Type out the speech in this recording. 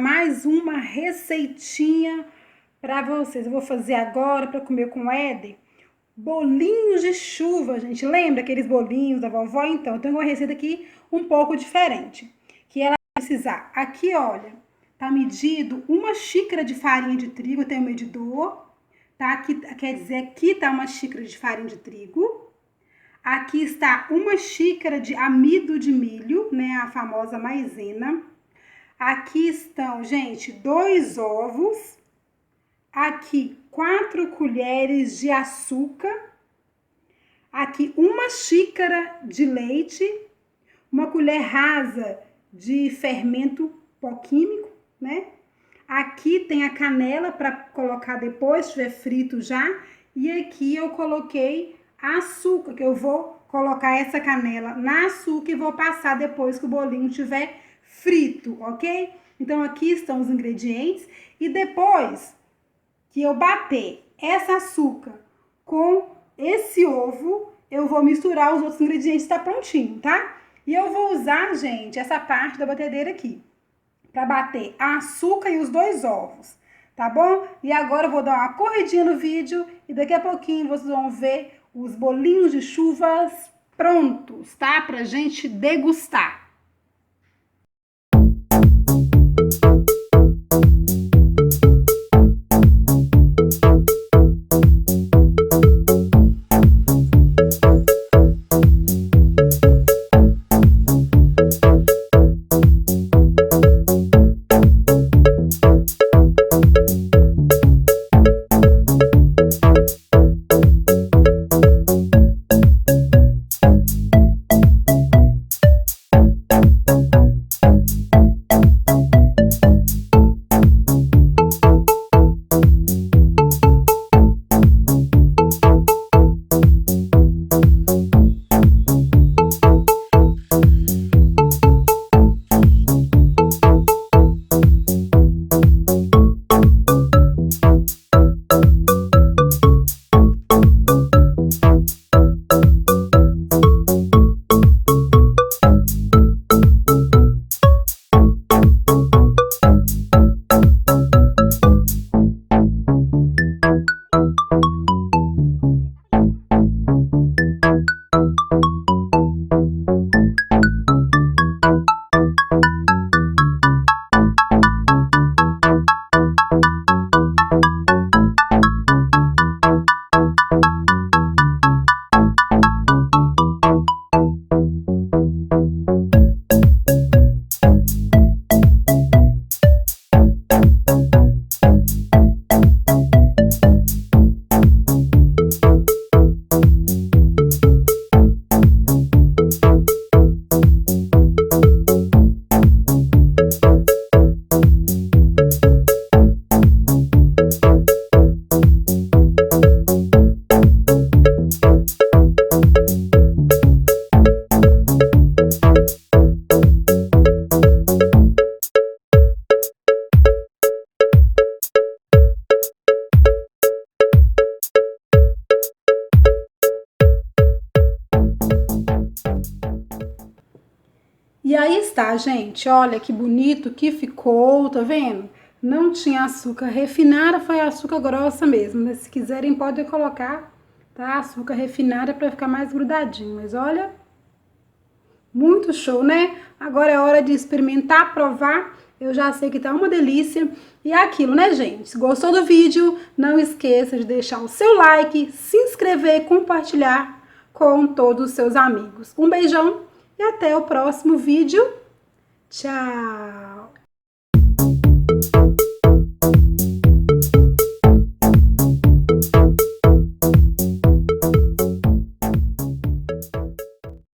mais uma receitinha para vocês. Eu vou fazer agora para comer com o Éder bolinhos de chuva, gente. Lembra aqueles bolinhos da vovó? Então, eu tenho uma receita aqui um pouco diferente. Que ela vai precisar. Aqui, olha, tá medido uma xícara de farinha de trigo. Eu tenho um medidor, tá? Aqui, quer dizer, aqui tá uma xícara de farinha de trigo. Aqui está uma xícara de amido de milho, né? A famosa maisena. Aqui estão, gente, 2 ovos. Aqui, 4 colheres de açúcar. Aqui, uma xícara de leite. Uma colher rasa de fermento pó químico, né? Aqui tem a canela para colocar depois, se estiver frito já. E aqui eu coloquei açúcar, que eu vou colocar essa canela na açúcar e vou passar depois que o bolinho estiver frito, ok? Então, aqui estão os ingredientes. E depois que eu bater essa açúcar com esse ovo, eu vou misturar os outros ingredientes, tá prontinho, tá? E eu vou usar, gente, essa parte da batedeira aqui, para bater a açúcar e os 2 ovos, tá bom? E agora eu vou dar uma corridinha no vídeo e daqui a pouquinho vocês vão ver os bolinhos de chuvas prontos, tá? Pra gente degustar. E aí está, gente, olha que bonito que ficou, tá vendo? Não tinha açúcar refinada, foi açúcar grossa mesmo, mas se quiserem podem colocar, tá? Açúcar refinada para ficar mais grudadinho, mas olha, muito show, né? Agora é hora de experimentar, provar, eu já sei que tá uma delícia. E é aquilo, né, gente? Se gostou do vídeo, não esqueça de deixar o seu like, se inscrever, compartilhar com todos os seus amigos. Um beijão! E até o próximo vídeo. Tchau!